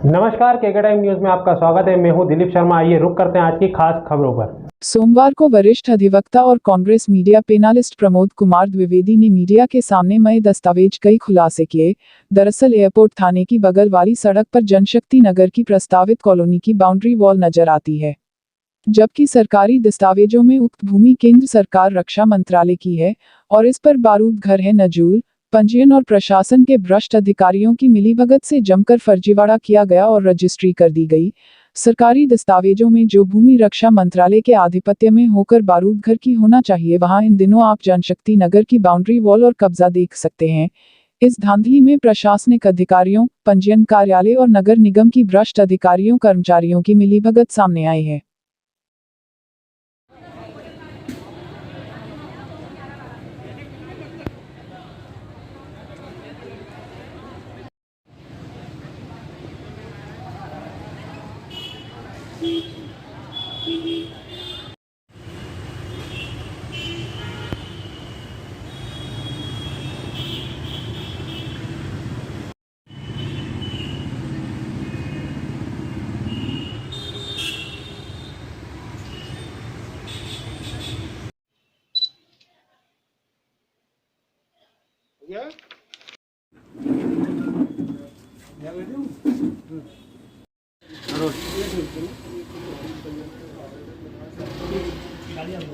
नमस्कार, KK time news में आपका स्वागत है। मैं हूं दिलीप शर्मा। आइए रुक करते हैं आज की खास खबरों पर। सोमवार को वरिष्ठ अधिवक्ता और कांग्रेस मीडिया पेनालिस्ट प्रमोद कुमार द्विवेदी ने मीडिया के सामने नए दस्तावेज कई खुलासे किए। दरअसल एयरपोर्ट थाने की बगल वाली सड़क पर जनशक्ति नगर की प्रस्तावित कॉलोनी की बाउंड्री वॉल नजर आती है, जबकि सरकारी दस्तावेजों में उक्त भूमि केंद्र सरकार रक्षा मंत्रालय की है और इस पर बारूद घर है। नजूल, पंजीयन और प्रशासन के भ्रष्ट अधिकारियों की मिलीभगत से जमकर फर्जीवाड़ा किया गया और रजिस्ट्री कर दी गई। सरकारी दस्तावेजों में जो भूमि रक्षा मंत्रालय के आधिपत्य में होकर बारूद घर की होना चाहिए, वहां इन दिनों आप जनशक्ति नगर की बाउंड्री वॉल और कब्जा देख सकते हैं। इस धांधली में प्रशासनिक अधिकारियों, पंजीयन कार्यालय और नगर निगम की भ्रष्ट अधिकारियों कर्मचारियों की मिलीभगत सामने आई है।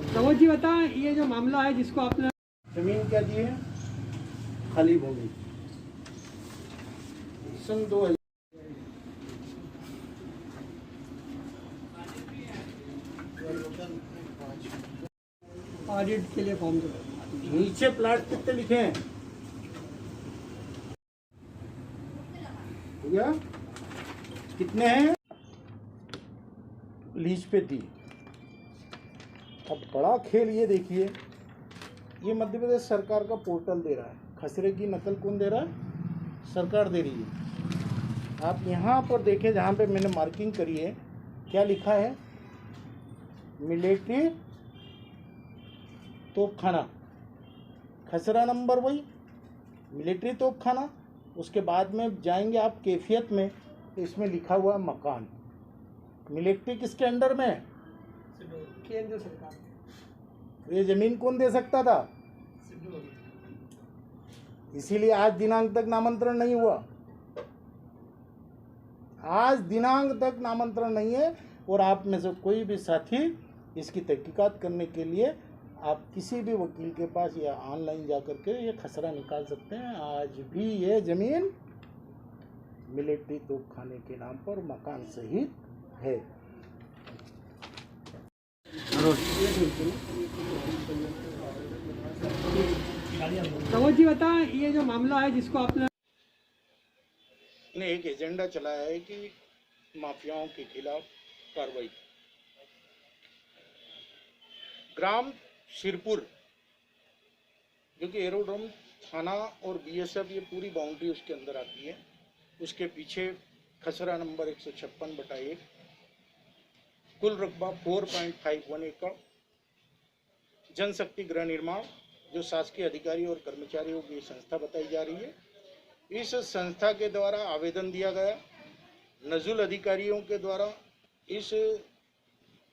प्रमोद जी बता, ये जो मामला है जिसको आपने जमीन क्या दी है? खाली भूमि सन 2000 ऑडिट के लिए फॉर्म दो। नीचे प्लाट कितने लिखे हैं? हो गया? कितने हैं? लीज पे दी। अब बड़ा खेल ये देखिए, ये मध्य प्रदेश सरकार का पोर्टल दे रहा है। खसरे की नकल कौन दे रहा है? सरकार दे रही है। आप यहाँ पर देखें, जहाँ पे मैंने मार्किंग करी है, क्या लिखा है? मिलिट्री तोपखाना। खसरा नंबर वही मिलिट्री तोपखाना। उसके बाद में जाएंगे आप कैफियत में, तो इसमें लिखा हुआ मकान। मिलिट्री किसके अंडर में है? केंद्र सरकार। ये जमीन कौन दे सकता था? इसीलिए आज दिनांक तक नामांतरण नहीं हुआ। आज दिनांक तक नामांतरण नहीं है। और आप में से कोई भी साथी इसकी तहकीकात करने के लिए आप किसी भी वकील के पास या ऑनलाइन जा कर के ये खसरा निकाल सकते हैं। आज भी ये जमीन मिलिट्री तोपखाने के नाम पर मकान सहित है। प्रमोद जी बता, ये जो मामला है जिसको आपने ने एक एजेंडा चलाया है कि माफियाओं के खिलाफ कार्रवाई। ग्राम सिरपुर, जो कि एरोड्रोम थाना और बीएसएफ, ये पूरी बाउंड्री उसके अंदर आती है। उसके पीछे खसरा नंबर 156/1, कुल रकबा 4.51 एकड़। जनशक्ति गृह निर्माण, जो शासकीय अधिकारी और कर्मचारियों की संस्था बताई जा रही है। इस संस्था के द्वारा आवेदन दिया गया। नजुल अधिकारियों के द्वारा इस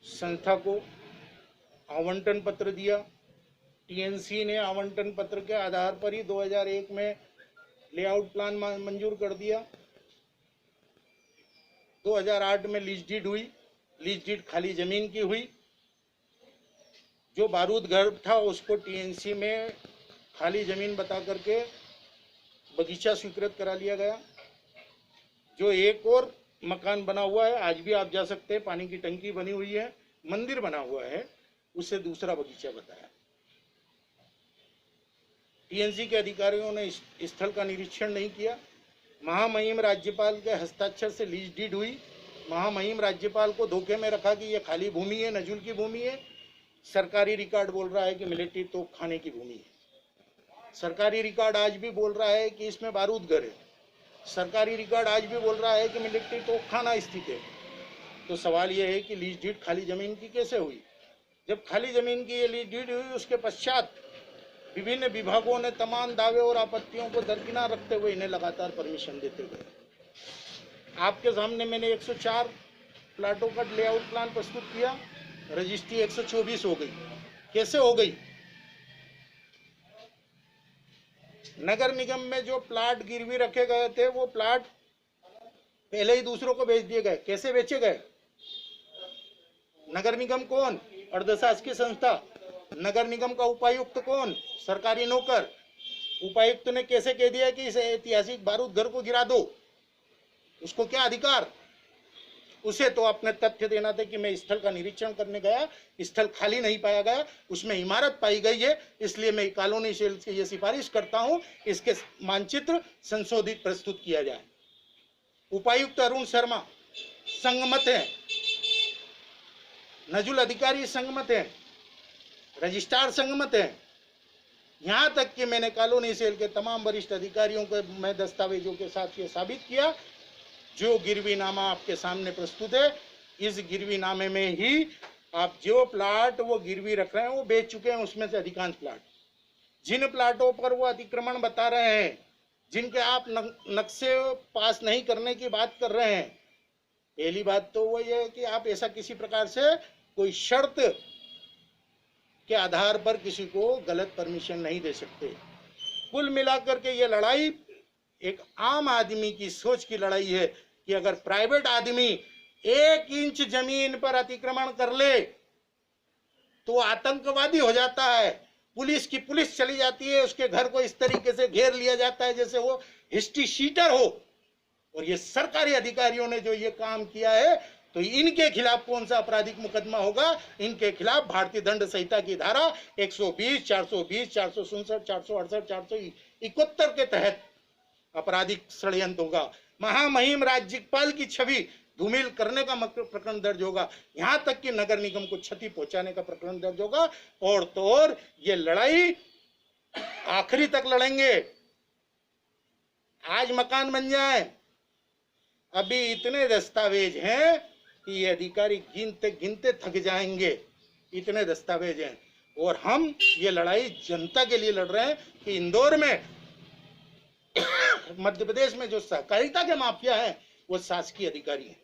संस्था को आवंटन पत्र दिया। टीएनसी ने आवंटन पत्र के आधार पर ही 2001 में लेआउट प्लान मंजूर कर दिया। 2008 में लीज डीड हुई। लीज डीड खाली जमीन की हुई। जो बारूद घर था उसको टीएनसी में खाली जमीन बता करके बगीचा स्वीकृत करा लिया गया। जो एक और मकान बना हुआ है, आज भी आप जा सकते हैं, पानी की टंकी बनी हुई है, मंदिर बना हुआ है, उसे दूसरा बगीचा बताया। टीएनसी के अधिकारियों ने स्थल का निरीक्षण नहीं किया। महामहिम राज्यपाल के हस्ताक्षर से लीज डीड हुई। महामहिम राज्यपाल को धोखे में रखा कि यह खाली भूमि है, नजुल की भूमि है। सरकारी रिकॉर्ड बोल रहा है कि मिलिट्री तोपखाने की भूमि है। सरकारी रिकॉर्ड आज भी बोल रहा है कि इसमें बारूद घर है। सरकारी रिकॉर्ड आज भी बोल रहा है कि मिलिट्री तोपखाना स्थित है। तो सवाल यह है कि लीज डीड खाली जमीन की कैसे हुई? जब खाली जमीन की ये लीज डीड हुई, उसके पश्चात विभिन्न विभागों ने तमाम दावे और आपत्तियों को दरकिनार रखते हुए इन्हें लगातार परमिशन देते गए। आपके सामने मैंने 104 प्लाटों का लेआउट प्लान प्रस्तुत किया, रजिस्ट्री 124 हो गई। कैसे हो गई? नगर निगम में जो प्लाट गिरवी रखे गए थे वो प्लाट पहले ही दूसरों को बेच दिए गए। कैसे बेचे गए? नगर निगम कौन? अर्धशासकीय संस्था। नगर निगम का उपायुक्त कौन? सरकारी नौकर। उपायुक्त ने कैसे कह दिया कि इस ऐतिहासिक बारूद घर को गिरा दो? उसको क्या अधिकार? उसे तो अपने तथ्य देना था कि मैं स्थल का निरीक्षण करने गया, स्थल खाली नहीं पाया गया, उसमें इमारत पाई गई है, इसलिए मैं कॉलोनी सेल से ये सिफारिश करता हूं इसके मानचित्र संशोधित प्रस्तुत किया जाए। उपायुक्त अरुण शर्मा संगमत है, नजुल अधिकारी संगमत है, रजिस्ट्रार संगमत है। यहां तक कि मैंने कॉलोनी सेल के तमाम वरिष्ठ अधिकारियों को मैं दस्तावेजों के साथ ये साबित किया, जो गिरवीनामा आपके सामने प्रस्तुत है, इस गिरवीनामे में ही आप जो प्लाट वो गिरवी रख रहे हैं वो बेच चुके हैं। उसमें से अधिकांश प्लाट, जिन प्लाटों पर वो अतिक्रमण बता रहे हैं, जिनके आप नक्शे पास नहीं करने की बात कर रहे हैं, पहली बात तो वो ये है कि आप ऐसा किसी प्रकार से कोई शर्त के आधार पर किसी को गलत परमिशन नहीं दे सकते। कुल मिलाकर के ये लड़ाई एक आम आदमी की सोच की लड़ाई है कि अगर प्राइवेट आदमी 1 इंच जमीन पर अतिक्रमण कर ले तो आतंकवादी हो जाता है, पुलिस चली जाती है, उसके घर को इस तरीके से घेर लिया जाता है जैसे वो हिस्ट्री शीटर हो। और ये सरकारी अधिकारियों ने जो ये काम किया है, तो इनके खिलाफ कौन सा आपराधिक मुकदमा होगा? इनके खिलाफ भारतीय दंड संहिता की धारा 120, 420, 467, 468, 471 के तहत आपराधिक षड्यंत्र होगा। महामहिम राज्यपाल की छवि धूमिल करने का प्रकरण दर्ज होगा। यहां तक कि नगर निगम को क्षति पहुंचाने का प्रकरण दर्ज होगा। और तो और ये लड़ाई आखिरी तक लड़ेंगे। आज मकान बन जाए, अभी इतने दस्तावेज हैं कि ये अधिकारी गिनते गिनते थक जाएंगे, इतने दस्तावेज हैं। और हम ये लड़ाई जनता के लिए लड़ रहे हैं कि इंदौर में मध्य प्रदेश में जो सहकारिता के माफिया हैं वो शासकीय अधिकारी हैं।